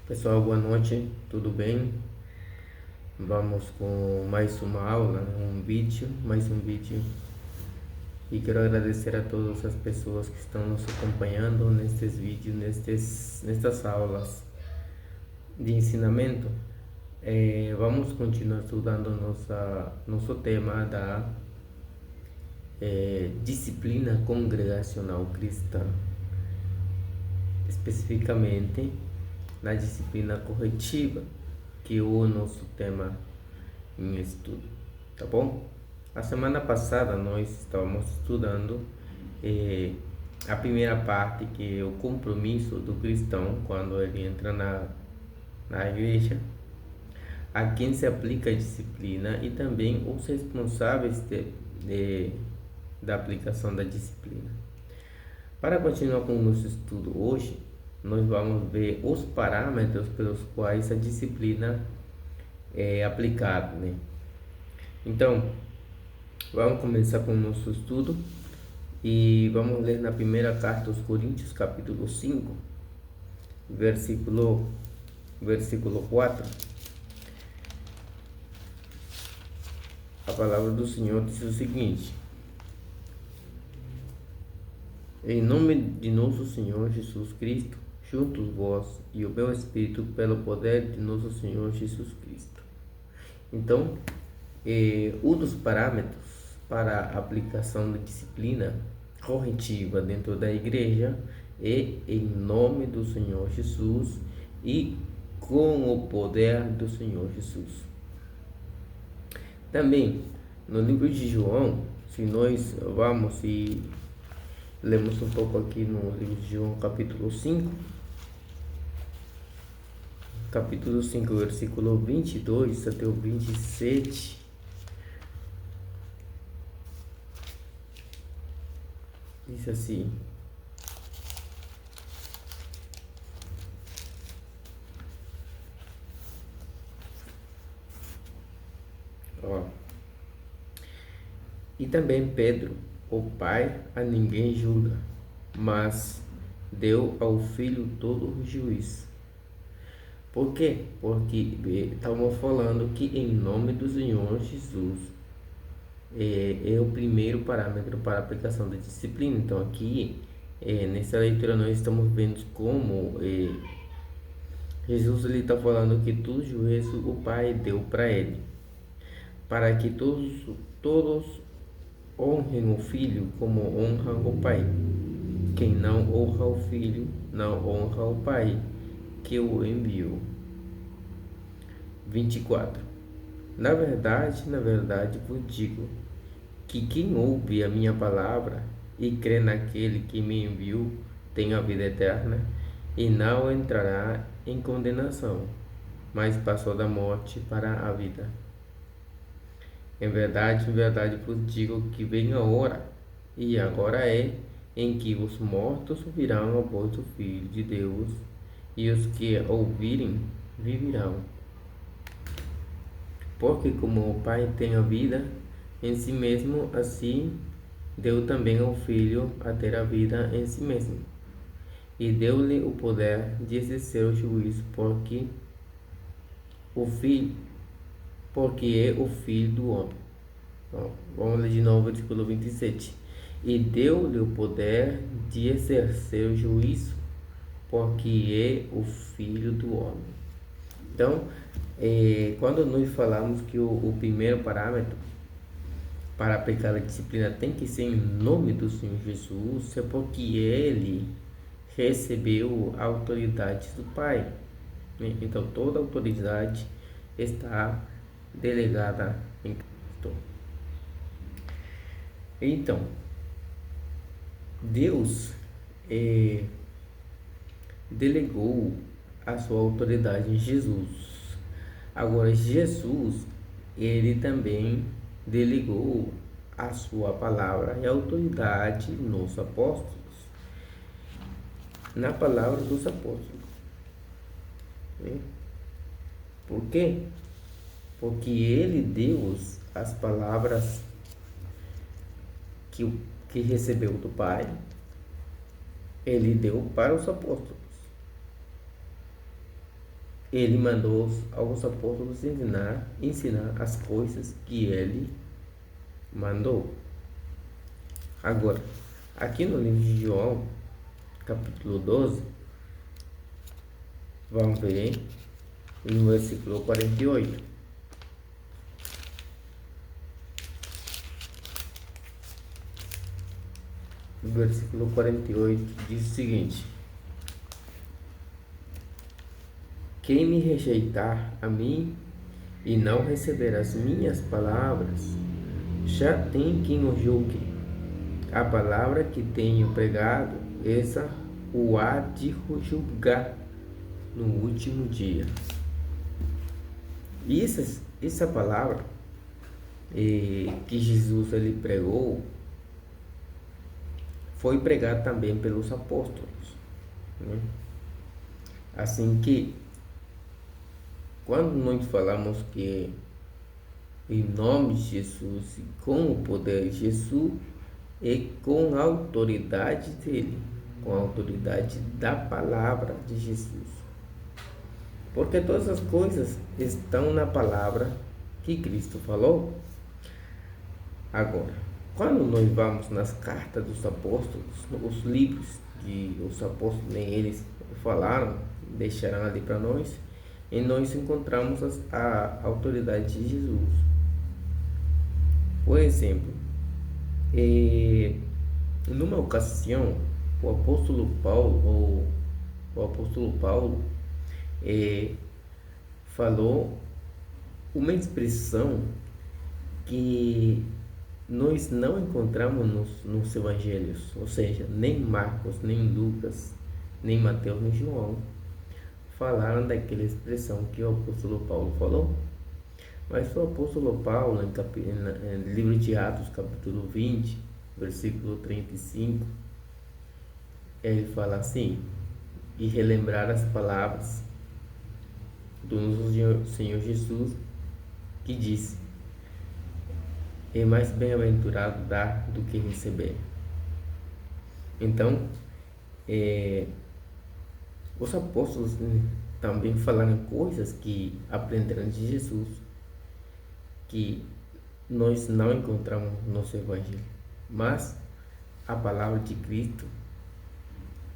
Pessoal, boa noite, tudo bem? Vamos com mais uma aula, mais um vídeo. E quero agradecer a todas as pessoas que estão nos acompanhando nestes vídeos, nestas aulas de ensinamento. Vamos continuar estudando nosso tema da disciplina congregacional cristã, especificamente na disciplina corretiva, que é o nosso tema em estudo, tá bom? A semana passada nós estávamos estudando a primeira parte, que é o compromisso do cristão quando ele entra na igreja, a quem se aplica a disciplina e também os responsáveis da aplicação da disciplina. Para continuar com o nosso estudo hoje, nós vamos ver os parâmetros pelos quais a disciplina é aplicada, né? Então, vamos começar com o nosso estudo e vamos ler na primeira carta aos Coríntios, capítulo 5, versículo 4. A palavra do Senhor diz o seguinte: em nome de nosso Senhor Jesus Cristo, juntos vós e o meu Espírito, pelo poder de nosso Senhor Jesus Cristo. Então, um dos parâmetros para a aplicação da disciplina corretiva dentro da igreja é em nome do Senhor Jesus e com o poder do Senhor Jesus. Também, no livro de João, se nós vamos e lemos um pouco aqui no livro de João, capítulo 5, versículo 22 até o 27, diz assim: ó, e também Pedro, o Pai a ninguém julga, mas deu ao Filho todo o juízo. Por quê? Porque estamos falando que em nome do Senhor Jesus é o primeiro parâmetro para a aplicação da disciplina. Então aqui, nessa leitura, nós estamos vendo como Jesus está falando que todo juízo o Pai deu para ele, para que todos honrem o Filho como honram o Pai. Quem não honra o Filho, não honra o Pai que o enviou. 24. Na verdade vos digo que quem ouve a minha palavra e crê naquele que me enviou tem a vida eterna e não entrará em condenação, mas passou da morte para a vida. Em verdade vos digo que vem a hora, e agora é, em que os mortos ouvirão a voz do Filho de Deus, e os que ouvirem viverão. Porque como o Pai tem a vida em si mesmo, assim deu também ao Filho a ter a vida em si mesmo. E deu-lhe o poder de exercer o juízo, porque é o Filho do homem. Então, vamos ler de novo o versículo 27. E deu-lhe o poder de exercer o juízo, porque é o Filho do homem. Então, quando nós falamos que o primeiro parâmetro para aplicar a disciplina tem que ser em nome do Senhor Jesus, é porque ele recebeu a autoridade do Pai. Então, toda a autoridade está delegada em Cristo. Então, Deus delegou a sua autoridade em Jesus. Agora, Jesus, ele também delegou a sua palavra e autoridade nos apóstolos, na palavra dos apóstolos. Por quê? Porque ele deu as palavras que recebeu do Pai, ele deu para os apóstolos. ele mandou aos apóstolos ensinar as coisas que ele mandou. Agora, aqui no livro de João, capítulo 12, vamos ver no versículo 48. O versículo 48 diz o seguinte: quem me rejeitar a mim e não receber as minhas palavras, já tem quem o julgue. A palavra que tenho pregado, essa o há de julgar no último dia. E essa palavra que Jesus ele pregou foi pregada também pelos apóstolos, né? Assim que quando nós falamos que em nome de Jesus, com o poder de Jesus e com a autoridade dele, com a autoridade da palavra de Jesus, porque todas as coisas estão na palavra que Cristo falou. Agora, quando nós vamos nas cartas dos apóstolos, os livros que os apóstolos nem eles falaram, deixaram ali para nós, e nós encontramos a autoridade de Jesus. Por exemplo, numa ocasião, o apóstolo Paulo falou uma expressão que nós não encontramos nos evangelhos, ou seja, nem Marcos, nem Lucas, nem Mateus, nem João falaram daquela expressão que o apóstolo Paulo falou. Mas o apóstolo Paulo, no livro de Atos, capítulo 20, versículo 35, ele fala assim: e relembrar as palavras do nosso Senhor Jesus, que disse: é mais bem-aventurado dar do que receber. Então, os apóstolos também falaram coisas que aprenderam de Jesus, que nós não encontramos no nosso Evangelho. Mas a palavra de Cristo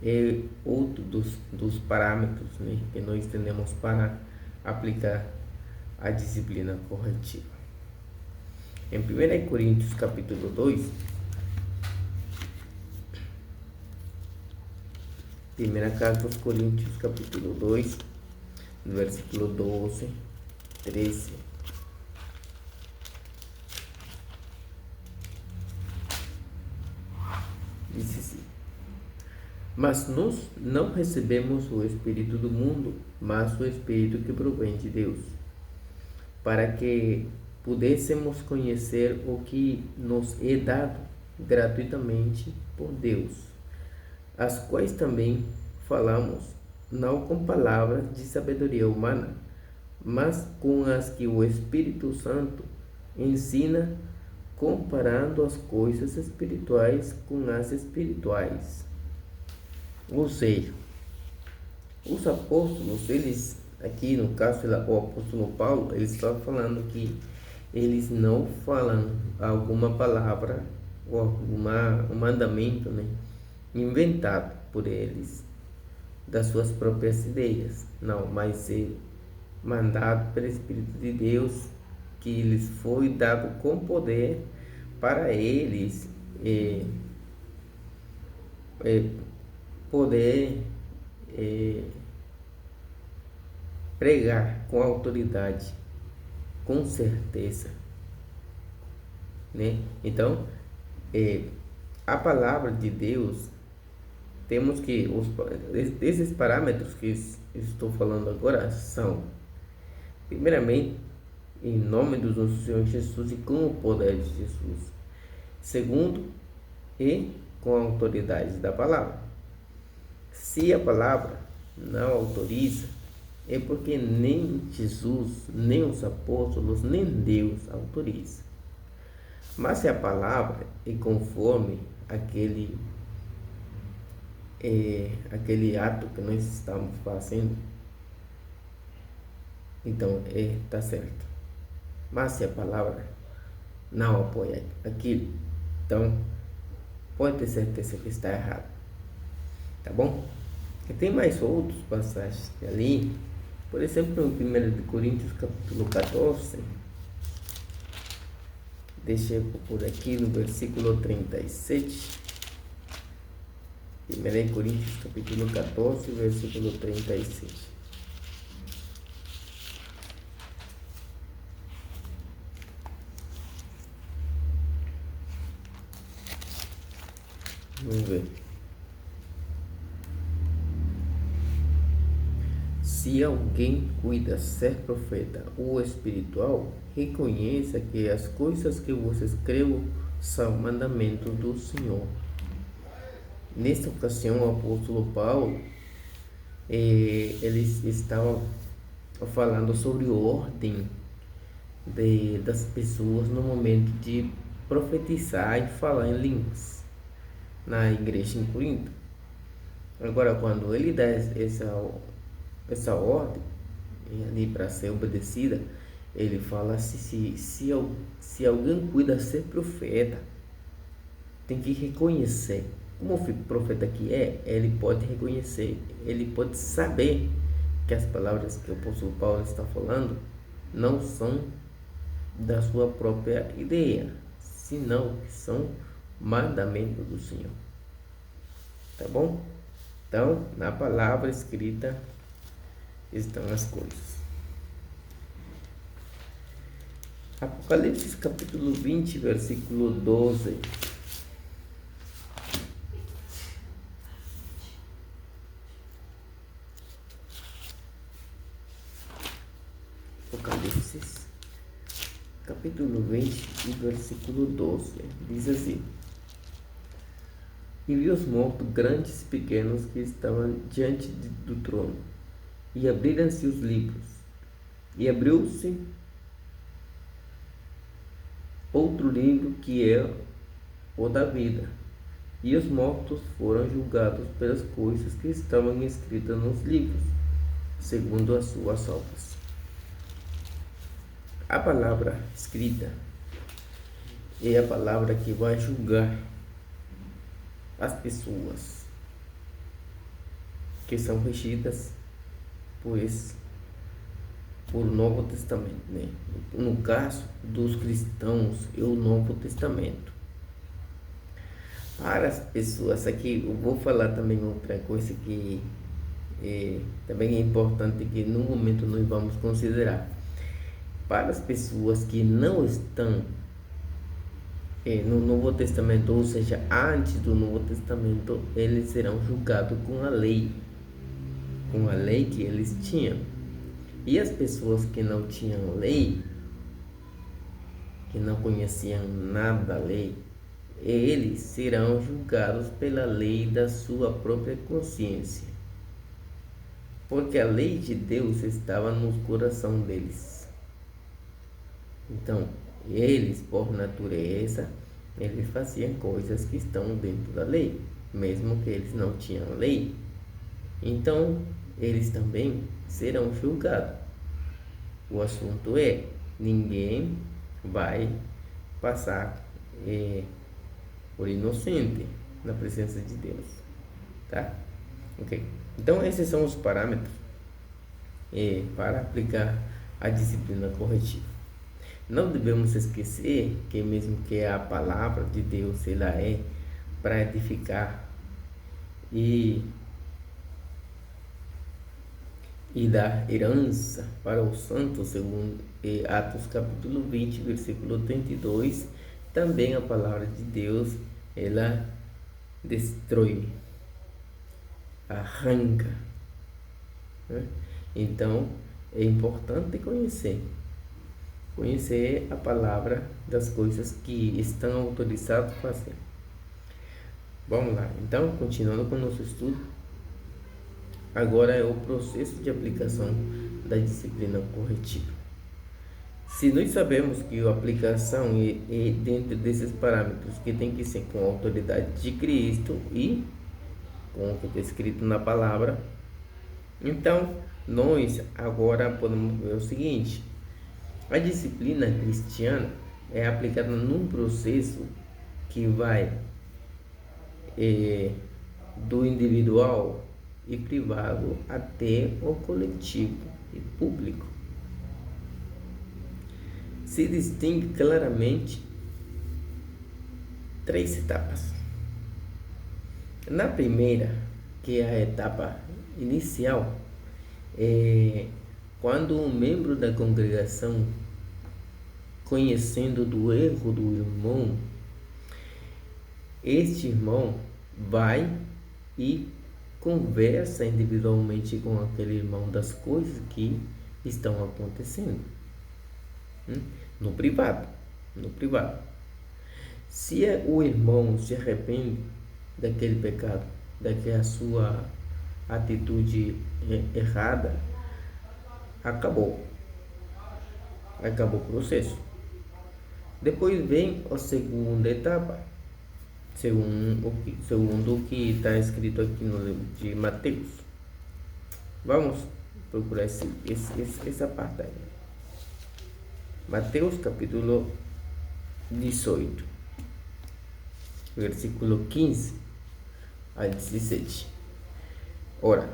é outro dos parâmetros, né, que nós temos para aplicar a disciplina corretiva. Em 1 Coríntios capítulo 2, primeira carta aos Coríntios capítulo 2, versículo 12, 13. Diz assim: mas nós não recebemos o Espírito do mundo, mas o Espírito que provém de Deus, para que pudéssemos conhecer o que nos é dado gratuitamente por Deus, as quais também falamos, não com palavras de sabedoria humana, mas com as que o Espírito Santo ensina, comparando as coisas espirituais com as espirituais. Ou seja, os apóstolos, eles, aqui no caso o apóstolo Paulo, ele está falando que eles não falam alguma palavra ou um mandamento, né, inventado por eles, das suas próprias ideias. Não, mas é mandado pelo Espírito de Deus, que lhes foi dado com poder para eles poder pregar com autoridade, com certeza, né? Então, a palavra de Deus, temos que esses parâmetros que estou falando agora são, primeiramente, em nome do nosso Senhor Jesus e com o poder de Jesus. Segundo, e com a autoridade da palavra. Se a palavra não autoriza, é porque nem Jesus, nem os apóstolos, nem Deus autoriza. Mas se a palavra é conforme aquele ato que nós estamos fazendo, então tá certo. Mas se a palavra não apoia aquilo, então pode ter certeza que está errado, tá bom? E tem mais outros passagens ali, por exemplo, em 1 Coríntios capítulo 14, deixa eu por aqui no versículo 37. 1 Coríntios capítulo 14, versículo 37. Vamos ver. Se alguém cuida ser profeta ou espiritual, reconheça que as coisas que vos escrevo são mandamentos do Senhor. Nesta ocasião, o apóstolo Paulo, ele estava falando sobre ordem das pessoas no momento de profetizar e falar em línguas na igreja em Corinto. Agora, quando ele dá essa ordem ali para ser obedecida, ele fala assim, se alguém cuida ser profeta, tem que reconhecer. Como o profeta que ele pode reconhecer, ele pode saber que as palavras que o apóstolo Paulo está falando não são da sua própria ideia, senão que são mandamentos do Senhor. Tá bom? Então, na palavra escrita estão as coisas. Apocalipse capítulo 20, versículo 12. Apocalipse capítulo 20 e versículo 12 diz assim: E vi os mortos, grandes e pequenos, que estavam diante do trono, e abriram-se os livros, e abriu-se outro livro, que é o da vida, e os mortos foram julgados pelas coisas que estavam escritas nos livros, segundo as suas obras. A palavra escrita é a palavra que vai julgar as pessoas que são regidas por Novo Testamento, né? No caso dos cristãos é o Novo Testamento. Para as pessoas aqui, eu vou falar também outra coisa que também é importante, que no momento nós vamos considerar. Para as pessoas que não estão no Novo Testamento, ou seja, antes do Novo Testamento, eles serão julgados com a lei que eles tinham. E as pessoas que não tinham lei, que não conheciam nada da lei, eles serão julgados pela lei da sua própria consciência, porque a lei de Deus estava no coração deles. Então, eles, por natureza, eles faziam coisas que estão dentro da lei, mesmo que eles não tinham lei. Então, eles também serão julgados. O assunto é, ninguém vai passar por inocente na presença de Deus, tá? Ok? Então, esses são os parâmetros para aplicar a disciplina corretiva. Não devemos esquecer que mesmo que a palavra de Deus ela é para edificar e dar herança para os santos, segundo Atos capítulo 20, versículo 32, também a palavra de Deus ela destrói, arranca, né? Então é importante conhecer a palavra das coisas que estão autorizados a fazer. Vamos lá, então, continuando com o nosso estudo. Agora é o processo de aplicação da disciplina corretiva. Se nós sabemos que a aplicação é dentro desses parâmetros, que tem que ser com a autoridade de Cristo e com o que está escrito na palavra, então nós agora podemos ver o seguinte: a disciplina cristiana é aplicada num processo que vai do individual e privado até o coletivo e público. Se distingue claramente três etapas. Na primeira, que é a etapa inicial, quando um membro da congregação, conhecendo do erro do irmão, este irmão vai e conversa individualmente com aquele irmão das coisas que estão acontecendo no privado. Se o irmão se arrepende daquele pecado, daquela sua atitude errada, acabou o processo. Depois vem a segunda etapa, segundo o que está escrito aqui no livro de Mateus. Vamos procurar essa parte aí. Mateus capítulo 18, versículo 15 a 17. Ora,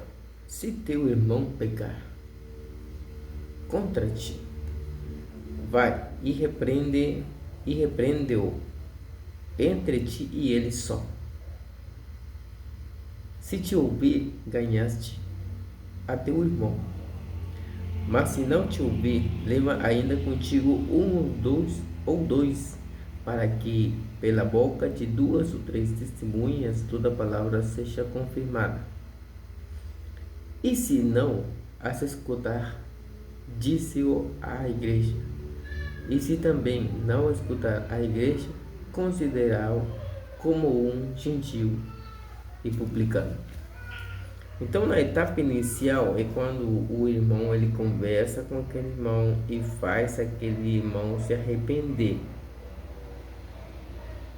se teu irmão pecar contra ti, vai e repreende-o entre ti e ele só. Se te ouvir, ganhaste a teu irmão. Mas se não te ouvir, leva ainda contigo um ou dois, para que pela boca de 2 ou 3 testemunhas toda palavra seja confirmada. E se não as escutar, disse-o à igreja. E se também não escutar a igreja, considerá-o como um gentio e publicano. Então, na etapa inicial é quando o irmão ele conversa com aquele irmão e faz aquele irmão se arrepender.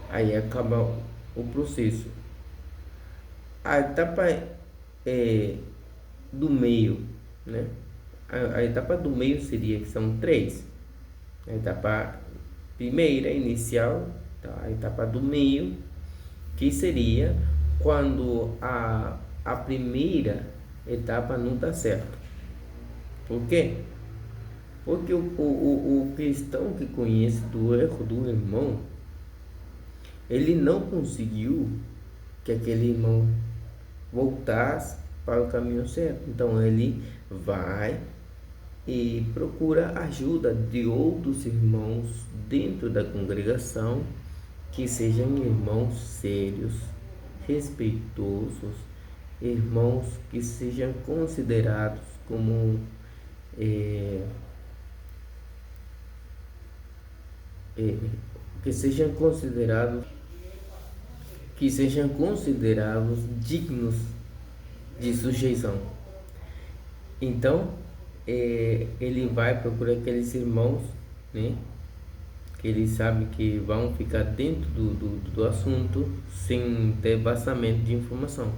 Aí acaba o processo. A etapa do meio, né? A etapa do meio seria que são 3. A etapa primeira, inicial, tá? A etapa do meio, que seria quando a primeira etapa não dá certo. Por quê? Porque o cristão que conhece do erro do irmão, ele não conseguiu que aquele irmão voltasse para o caminho certo. Então ele vai e procura ajuda de outros irmãos dentro da congregação, que sejam irmãos sérios, respeitosos, irmãos que sejam considerados como que sejam considerados dignos de sujeição. Então ele vai procurar aqueles irmãos, né, que ele sabe que vão ficar dentro do assunto sem ter vazamento de informação.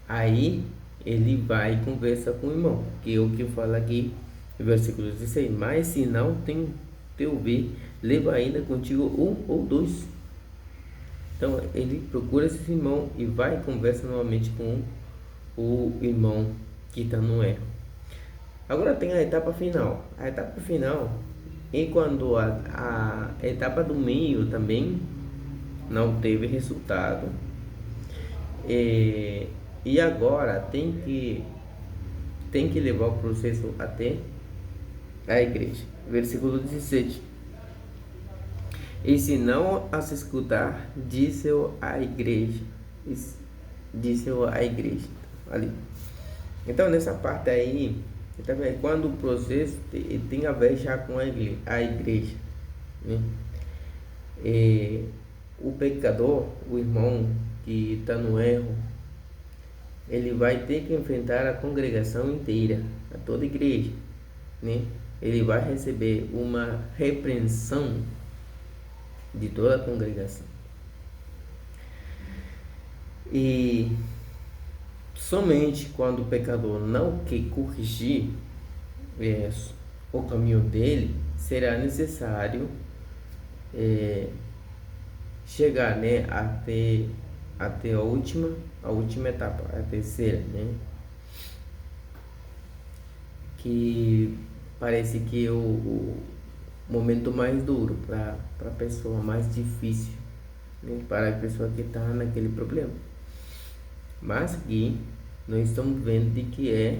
Aí ele vai e conversa com o irmão, que é o que fala aqui no versículo 16. Mas se não te ouvir, leva ainda contigo um ou dois. Então ele procura esse irmão e vai e conversa novamente com o irmão que está no erro. Agora tem a etapa final. A etapa final é quando a etapa do meio também não teve resultado. E agora tem que levar o processo até a igreja. Versículo 17. E se não as escutar, disse-o à igreja. Ali. Então nessa parte aí, quando o processo tem a ver já com a igreja, né? O pecador, o irmão que está no erro, ele vai ter que enfrentar a congregação inteira, a toda a igreja, né? Ele vai receber uma repreensão de toda a congregação. E Somente quando o pecador não quer corrigir o caminho dele, será necessário chegar, né, até a última etapa, a terceira, né, que parece que é o momento mais duro para a pessoa, mais difícil, né, para a pessoa que está naquele problema. Mas aqui nós estamos vendo de que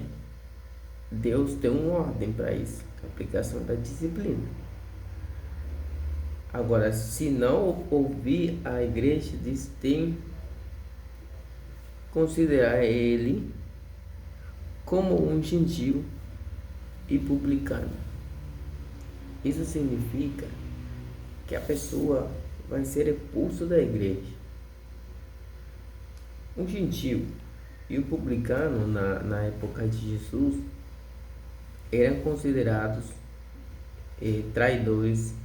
Deus tem uma ordem para isso, a aplicação da disciplina. Agora, se não ouvir a igreja, diz, tem considerar ele como um gentil e publicano. Isso significa que a pessoa vai ser expulsa da igreja. Um gentil e o publicano na época de Jesus eram considerados traidores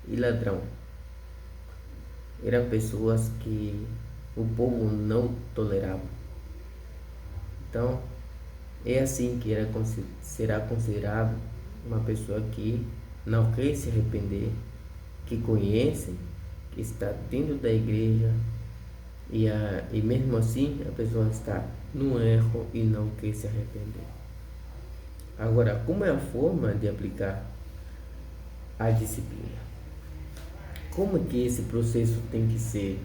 e ladrão. Eram pessoas que o povo não tolerava. Então, é assim que será considerado uma pessoa que não quer se arrepender, que conhece, que está dentro da igreja e mesmo assim a pessoa está no erro e não quer se arrepender. Agora, como é a forma de aplicar a disciplina? Como é que esse processo tem que ser?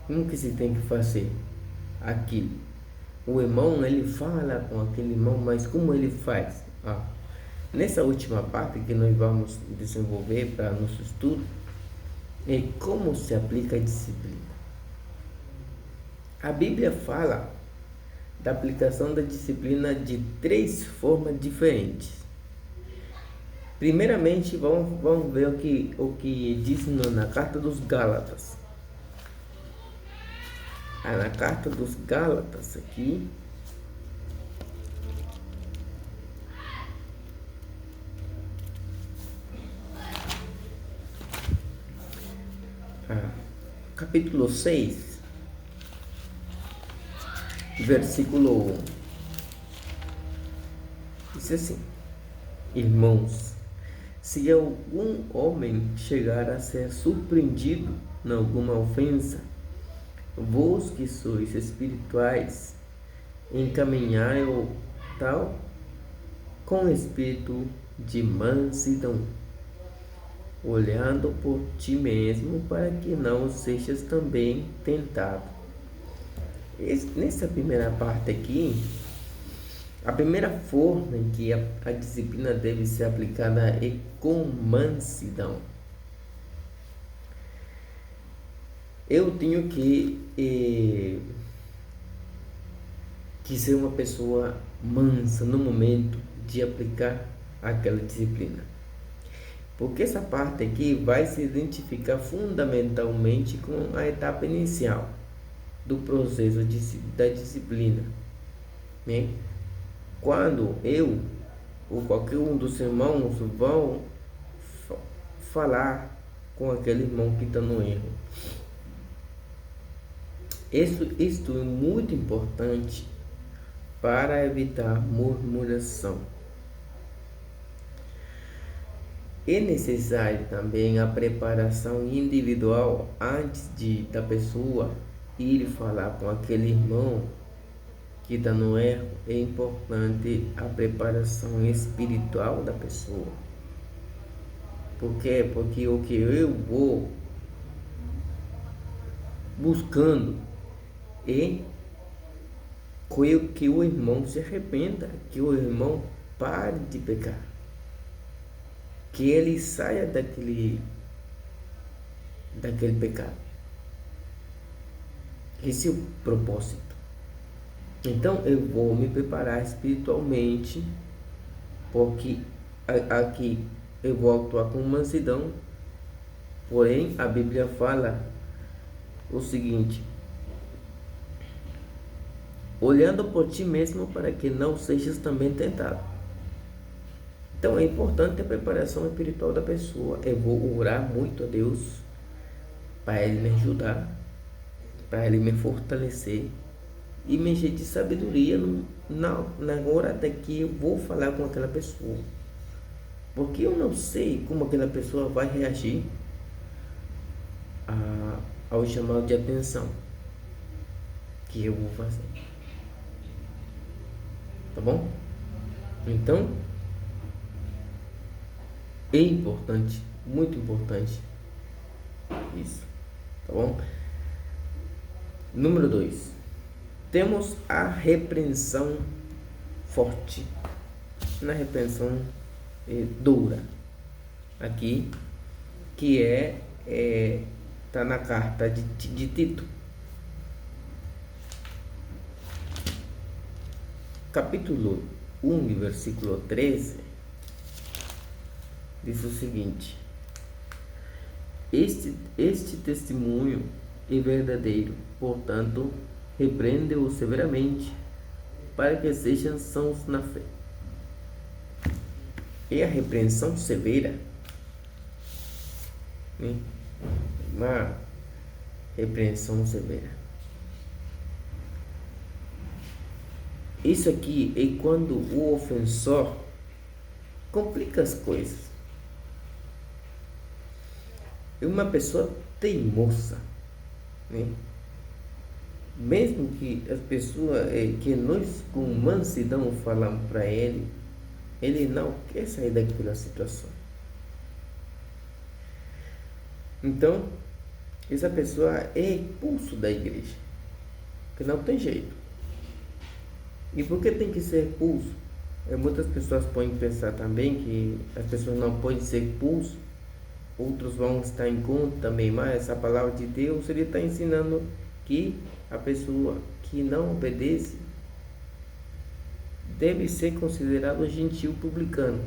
Como que se tem que fazer aquilo? O irmão, ele fala com aquele irmão, mas como ele faz? Nessa última parte que nós vamos desenvolver para nosso estudo, é como se aplica a disciplina. A Bíblia fala da aplicação da disciplina de 3 formas diferentes. Primeiramente, vamos ver o que diz na carta dos Gálatas. Na carta dos Gálatas aqui, capítulo 6, versículo 1, diz assim: Irmãos, se algum homem chegar a ser surpreendido em alguma ofensa, vós que sois espirituais, encaminhai-o tal com espírito de mansidão, olhando por ti mesmo, para que não sejas também tentado. Nessa primeira parte aqui, a primeira forma em que a disciplina deve ser aplicada é com mansidão. Eu tenho que ser uma pessoa mansa no momento de aplicar aquela disciplina. Porque essa parte aqui vai se identificar fundamentalmente com a etapa inicial do processo da disciplina, né? Quando eu ou qualquer um dos irmãos vão falar com aquele irmão que está no erro. Isto é muito importante para evitar murmuração. É necessário também a preparação individual antes da pessoa ir falar com aquele irmão que está no erro. É importante a preparação espiritual da pessoa. Por quê? Porque o que eu vou buscando é que o irmão se arrependa, que o irmão pare de pecar, que ele saia daquele pecado. Esse é o propósito. Então eu vou me preparar espiritualmente, porque aqui eu vou atuar com mansidão. Porém, a Bíblia fala o seguinte: olhando por ti mesmo, para que não sejas também tentado. Então é importante a preparação espiritual da pessoa. Eu vou orar muito a Deus para Ele me ajudar, para ele me fortalecer e me encher de sabedoria na hora da que eu vou falar com aquela pessoa. Porque eu não sei como aquela pessoa vai reagir ao chamado de atenção que eu vou fazer. Tá bom? Então, é importante, muito importante isso. Tá bom? Número 2. Temos a repreensão forte. Na repreensão dura. Aqui, que tá na carta de Tito. Capítulo 1, versículo 13. Diz o seguinte: Este testemunho é verdadeiro, portanto, repreende-o severamente, para que sejam sãos na fé. E a repreensão severa, né? Uma repreensão severa. Isso aqui é quando o ofensor complica as coisas. É uma pessoa teimosa, né? Mesmo que as pessoas que nós com mansidão falamos para ele não quer sair daquela situação. Então, essa pessoa é expulso da igreja, que não tem jeito. E por que tem que ser expulso? Muitas pessoas podem pensar também que as pessoas não podem ser expulsas, outros vão estar em conta também, mas a palavra de Deus, ele está ensinando que a pessoa que não obedece deve ser considerado um gentil publicano.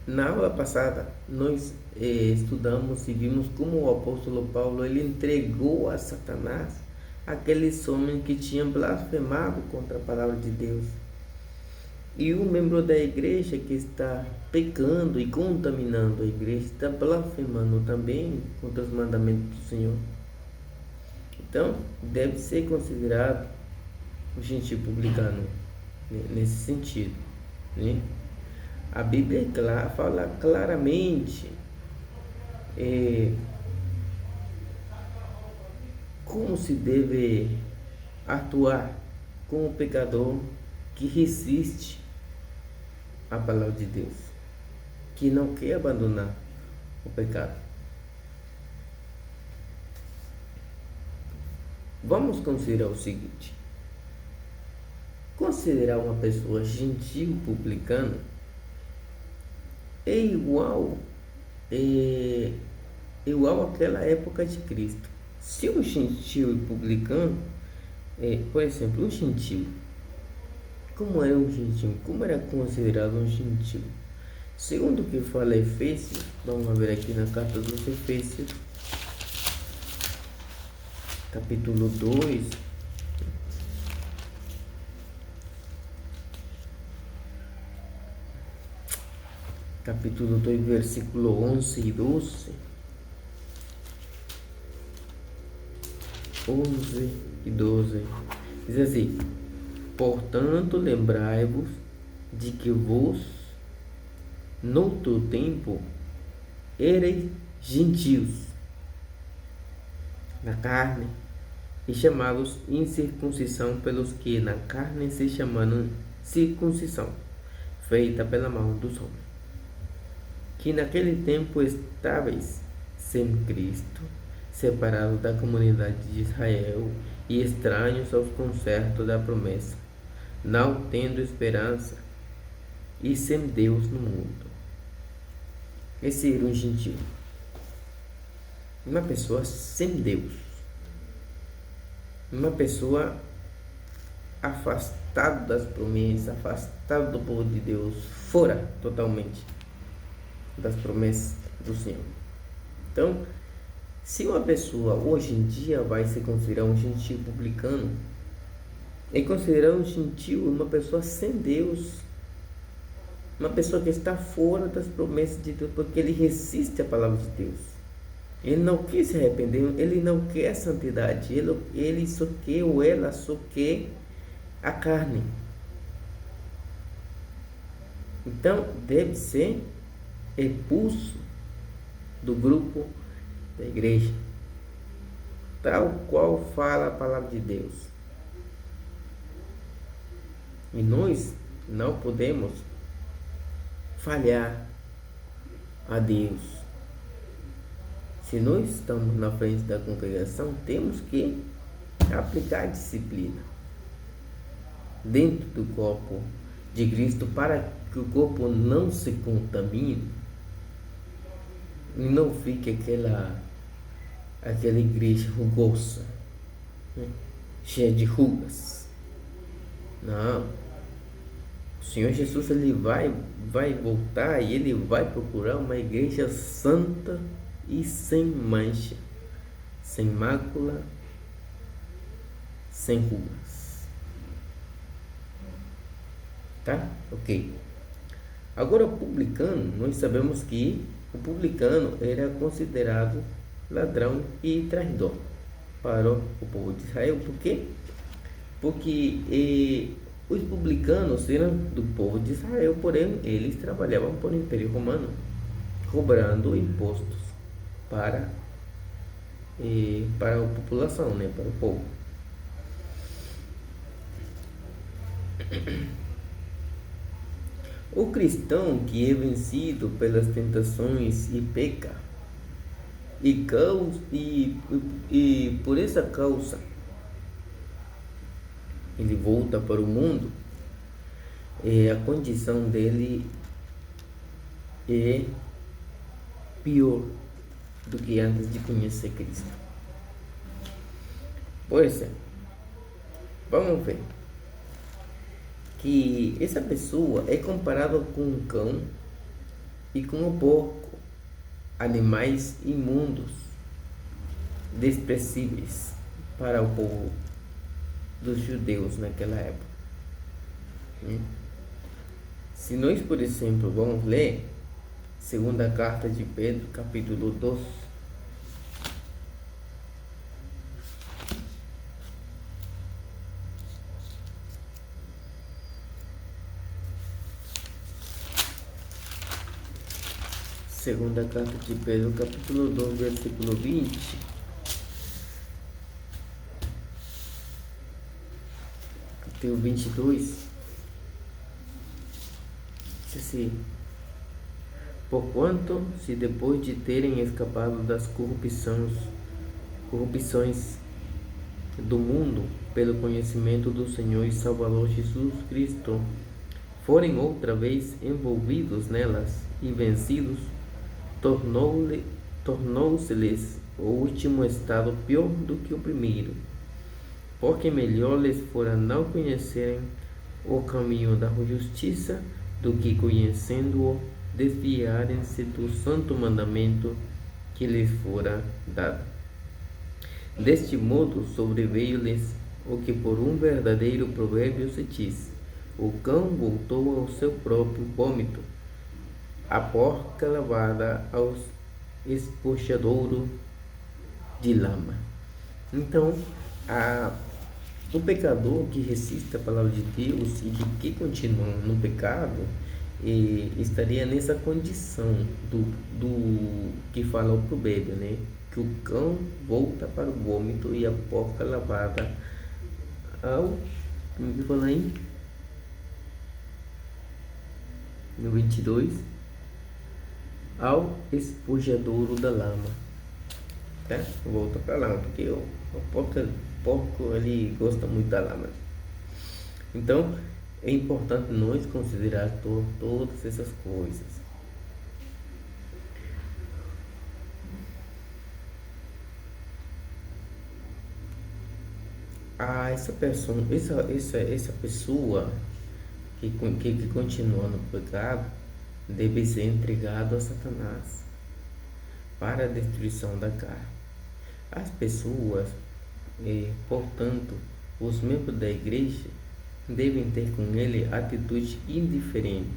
Na aula passada, nós estudamos e vimos como o apóstolo Paulo ele entregou a Satanás aqueles homens que tinham blasfemado contra a palavra de Deus. E o membro da igreja que está pecando e contaminando a igreja está blasfemando também contra os mandamentos do Senhor. Então, deve ser considerado o gentil publicano, né, nesse sentido, né? A Bíblia fala claramente como se deve atuar com o pecador que resiste à palavra de Deus, que não quer abandonar o pecado. Vamos considerar o seguinte: considerar uma pessoa gentil publicana é igual àquela época de Cristo. Se o gentil e publicano, por exemplo, o gentil, como era um gentil? Como era considerado um gentil? Segundo o que fala Efésios, vamos ver aqui na carta dos Efésios, capítulo 2, capítulo 2, versículo 11 e 12. 11 e 12. Diz assim: Portanto, lembrai-vos de que vos, noutro tempo, ereis gentios na carne, e chamados incircuncisão pelos que na carne se chamaram circuncisão, feita pela mão dos homens, que naquele tempo estáveis sem Cristo, separados da comunidade de Israel e estranhos aos concertos da promessa, não tendo esperança e sem Deus no mundo. Esse era um gentil, uma pessoa sem Deus, uma pessoa afastada das promessas, afastada do povo de Deus, fora totalmente das promessas do Senhor. Então, se uma pessoa hoje em dia vai se considerar um gentil publicano, é considerar um gentil uma pessoa sem Deus, uma pessoa que está fora das promessas de Deus, porque ele resiste à palavra de Deus. Ele não quer se arrepender, ele não quer santidade, ele só quer, ou ela só quer a carne. Então, deve ser expulso do grupo da igreja, tal qual fala a palavra de Deus. E nós não podemos falhar a Deus. Se nós estamos na frente da congregação, temos que aplicar a disciplina dentro do corpo de Cristo, para que o corpo não se contamine e não fique aquela igreja rugosa, né? Cheia de rugas. Não. O Senhor Jesus, ele vai voltar e ele vai procurar uma igreja santa e sem mancha, sem mácula, sem rugas. Tá? Ok. Agora, o publicano, nós sabemos que o publicano era considerado ladrão e traidor para o povo de Israel. Por quê? Porque os publicanos eram do povo de Israel, porém eles trabalhavam para o Império Romano, cobrando impostos para a população, né, para o povo. O cristão que é vencido pelas tentações e peca, e por essa causa ele volta para o mundo, a condição dele é pior do que antes de conhecer Cristo. Por exemplo, vamos ver que essa pessoa é comparada com um cão e com um porco, animais imundos, desprezíveis para o povo dos judeus naquela época. Se nós, por exemplo, vamos ler segunda carta de Pedro, capítulo 2, segunda carta de Pedro, capítulo 2, versículo 20, até o 22, diz assim: porquanto, se depois de terem escapado das corrupções do mundo, pelo conhecimento do Senhor e Salvador Jesus Cristo, forem outra vez envolvidos nelas e vencidos, tornou-se-lhes o último estado pior do que o primeiro, porque melhor lhes fora não conhecerem o caminho da justiça, do que, conhecendo-o, desviarem-se do santo mandamento que lhes fora dado. Deste modo sobreveio-lhes o que por um verdadeiro provérbio se diz: o cão voltou ao seu próprio vômito, a porca lavada ao espuxadouro de lama. Então, o pecador que resiste à palavra de Deus e que continua no pecado, estaria nessa condição do que fala o provérbio, né? Que o cão volta para o vômito e a porca lavada ao... Como que fala aí? No 22, ao espujadouro da lama, tá? Volta para lá, porque o porco ele gosta muito da lama. Então é importante nós considerar todas essas coisas. Essa pessoa que continua no pecado deve ser entregado a Satanás para a destruição da carne. As pessoas, portanto, os membros da igreja devem ter com ele atitude indiferente,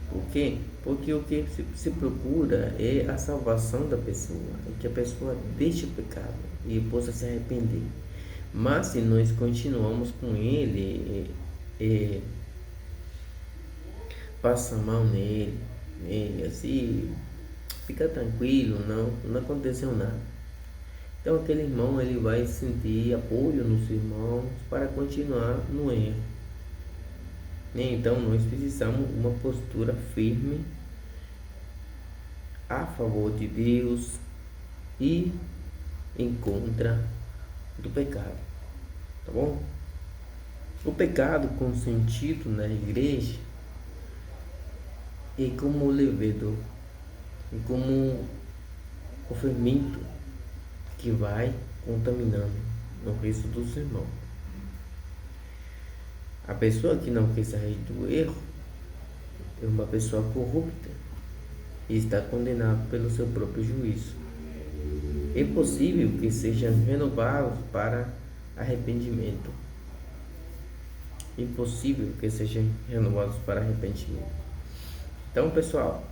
Por quê? Porque o que se procura é a salvação da pessoa, é que a pessoa deixe o pecado e possa se arrepender. Mas se nós continuamos com ele, passa a mão nele, assim, fica tranquilo, não aconteceu nada. Então aquele irmão ele vai sentir apoio nos irmãos para continuar no erro. Então nós precisamos uma postura firme a favor de Deus e em contra do pecado, tá bom? O pecado consentido na igreja é como o levedo, é como o fermento que vai contaminando o resto do sermão. A pessoa que não quer sair do erro é uma pessoa corrupta e está condenada pelo seu próprio juízo. É possível que sejam renovados para arrependimento. Impossível que sejam renovados para arrependimento. Então, pessoal,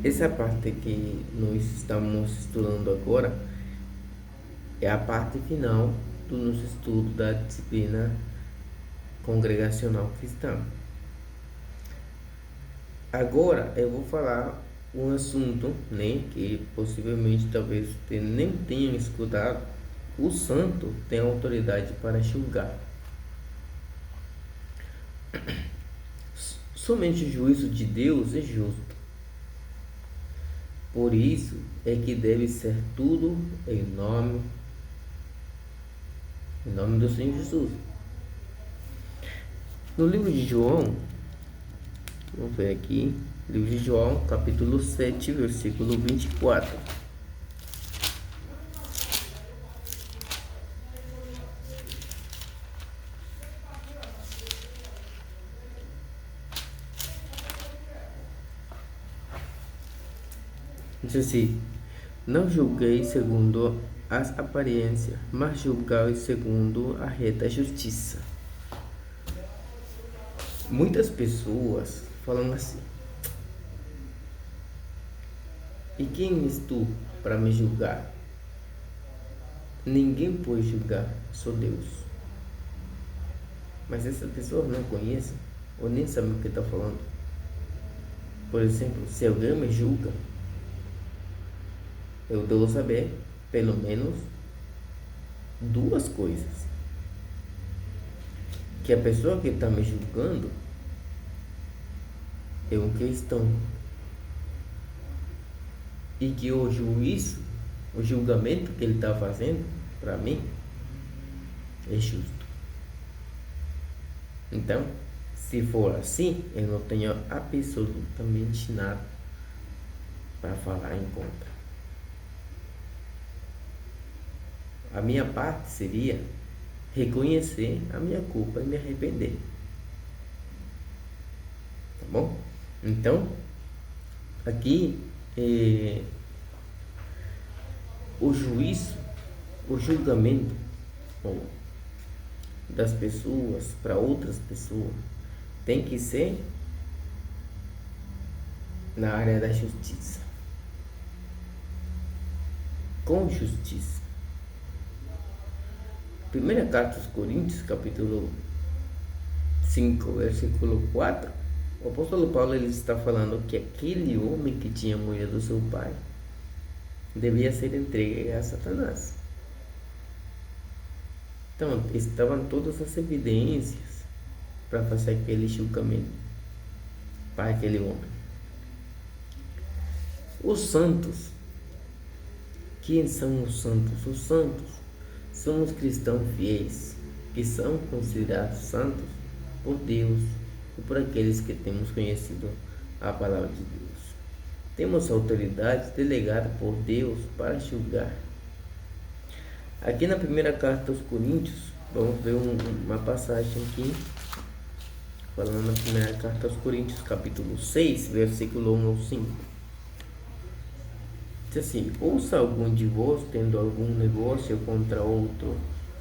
essa parte que nós estamos estudando agora é a parte final do nosso estudo da disciplina congregacional cristã. Agora eu vou falar um assunto, que possivelmente talvez você nem tenham escutado. O santo tem autoridade para julgar. Somente o juízo de Deus é justo. Por isso é que deve ser tudo em nome do Senhor Jesus. No livro de João, vamos ver aqui, livro de João, capítulo 7, versículo 24. Diz assim: não julguei segundo as aparências, mas julgai segundo a reta justiça. Muitas pessoas falam assim: e quem és tu para me julgar? Ninguém pode julgar, só Deus. Mas essas pessoas não conhecem ou nem sabem o que está falando. Por exemplo, se alguém me julga, eu devo saber pelo menos duas coisas: que a pessoa que está me julgando é um cristão e que o juízo, o julgamento que ele está fazendo para mim é justo. Então, se for assim, eu não tenho absolutamente nada para falar em contra. A minha parte seria reconhecer a minha culpa e me arrepender. Tá bom? Então, aqui o juízo, o julgamento das pessoas para outras pessoas tem que ser na área da justiça, com justiça. Primeira carta aos Coríntios, capítulo 5, versículo 4, o apóstolo Paulo ele está falando que aquele homem que tinha mulher do seu pai devia ser entregue a Satanás. Então, estavam todas as evidências para fazer aquele julgamento para aquele homem. Os santos. Quem são os santos? Os santos são os cristãos fiéis, que são considerados santos por Deus e por aqueles que temos conhecido a palavra de Deus. Temos autoridade delegada por Deus para julgar. Aqui na primeira carta aos Coríntios, vamos ver uma passagem aqui, falando na primeira carta aos Coríntios, capítulo 6, versículo 1 ao 5. Diz assim: ouça algum de vós, tendo algum negócio contra outro,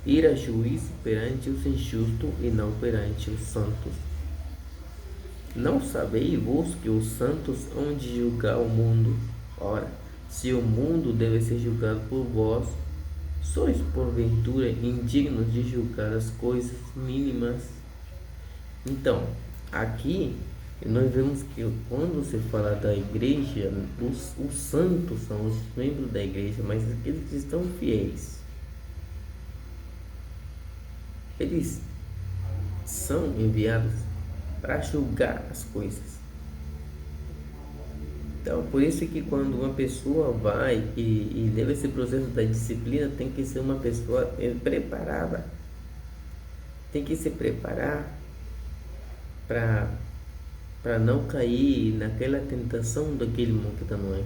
ir a juízo perante os injustos e não perante os santos. Não sabeis vos que os santos hão de julgar o mundo? Ora, se o mundo deve ser julgado por vós, sois porventura indignos de julgar as coisas mínimas? Então, aqui nós vemos que quando se fala da igreja, os santos são os membros da igreja, mas aqueles que estão fiéis, eles são enviados para julgar as coisas. Então, por isso que quando uma pessoa vai e leva esse processo da disciplina, tem que ser uma pessoa preparada. Tem que se preparar para não cair naquela tentação daquele irmão que está no erro.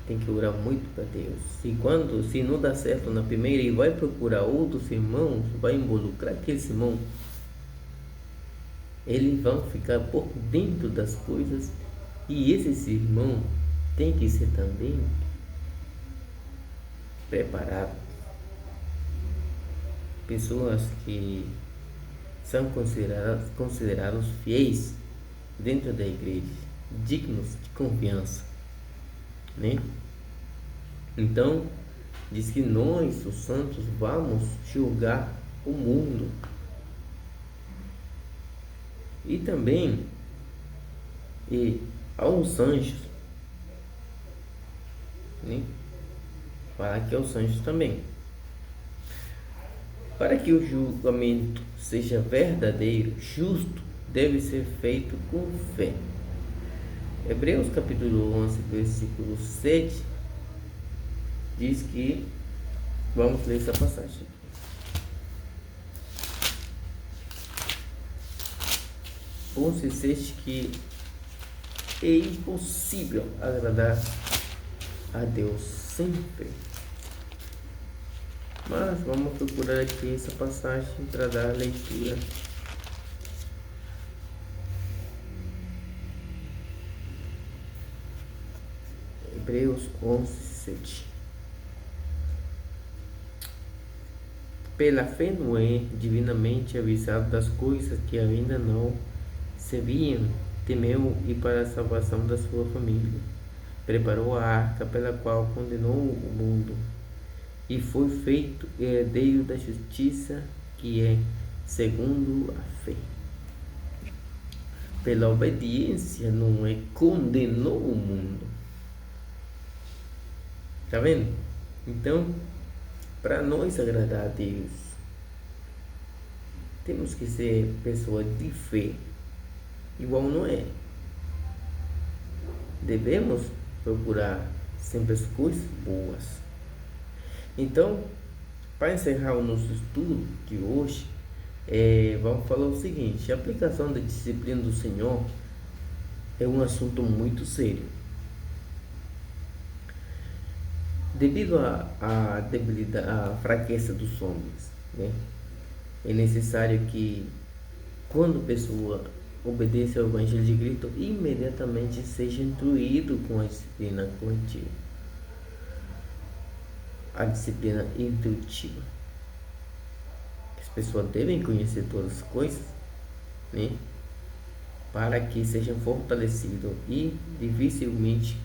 Tem que orar muito para Deus. Se não dá certo na primeira e vai procurar outros irmãos, vai involucrar aqueles irmãos, eles vão ficar por dentro das coisas, e esses irmãos têm que ser também preparados. Pessoas que são considerados fiéis dentro da igreja, dignos de confiança, né? Então, diz que nós, os santos, vamos julgar o mundo. E também aos anjos, né? Fala que aos anjos também. Para que o julgamento seja verdadeiro, justo, deve ser feito com fé. Hebreus capítulo 11, versículo 7 diz que, vamos ler essa passagem. Bom se sente que é impossível agradar a Deus sempre. Mas vamos procurar aqui essa passagem para dar a leitura. Hebreus 11, 7. Pela fé Noé, divinamente avisado das coisas que ainda não se viam, temeu e para a salvação da sua família preparou a arca pela qual condenou o mundo e foi feito herdeiro da justiça que é segundo a fé. Pela obediência Noé condenou o mundo. Tá vendo? Então, para nós agradar a Deus, temos que ser pessoas de fé, igual Noé. Devemos procurar sempre as coisas boas. Então, para encerrar o nosso estudo de hoje, vamos falar o seguinte: a aplicação da disciplina do Senhor é um assunto muito sério. Devido à debilidade, à fraqueza dos homens, né? É necessário que, quando a pessoa obedece ao Evangelho de Cristo, imediatamente seja instruído com a disciplina corretiva, a disciplina intuitiva. As pessoas devem conhecer todas as coisas, né? Para que sejam fortalecidas e dificilmente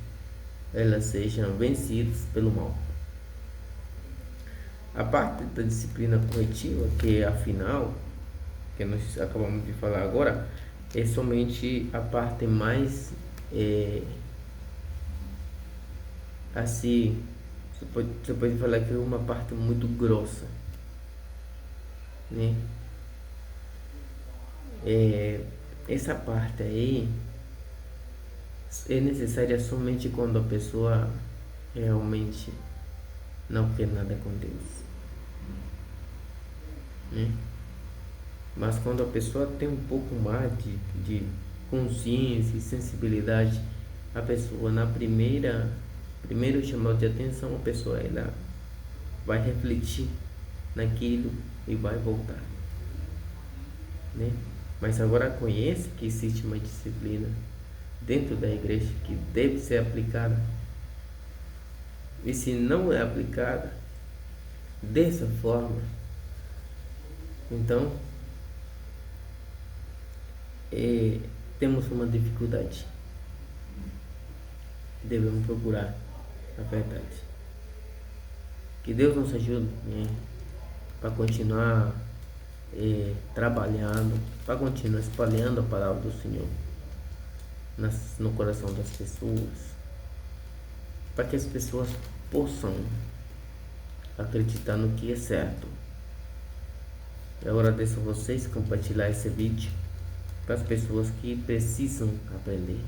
elas sejam vencidas pelo mal. A parte da disciplina corretiva, que é a final, que nós acabamos de falar agora, é somente a parte mais assim, você pode falar que é uma parte muito grossa, né? Essa parte aí é necessária somente quando a pessoa realmente não quer nada com Deus, né? Mas quando a pessoa tem um pouco mais de consciência e sensibilidade, a pessoa na primeiro chamado de atenção, a pessoa ela vai refletir naquilo e vai voltar, né? Mas agora conhece que existe uma disciplina dentro da igreja que deve ser aplicada, e se não é aplicada dessa forma, então temos uma dificuldade. Devemos procurar, na verdade. Que Deus nos ajude, né, para continuar trabalhando, para continuar espalhando a palavra do Senhor no coração das pessoas, para que as pessoas possam acreditar no que é certo. Eu agradeço a vocês compartilhar esse vídeo para as pessoas que precisam aprender,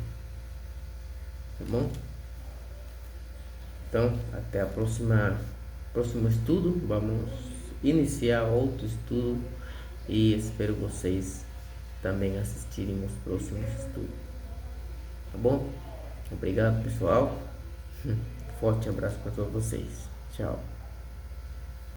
tá bom? Então, até a próximo estudo. Vamos iniciar outro estudo e espero vocês também assistirem os próximos estudos, tá bom? Obrigado, pessoal. Forte abraço para todos vocês. Tchau.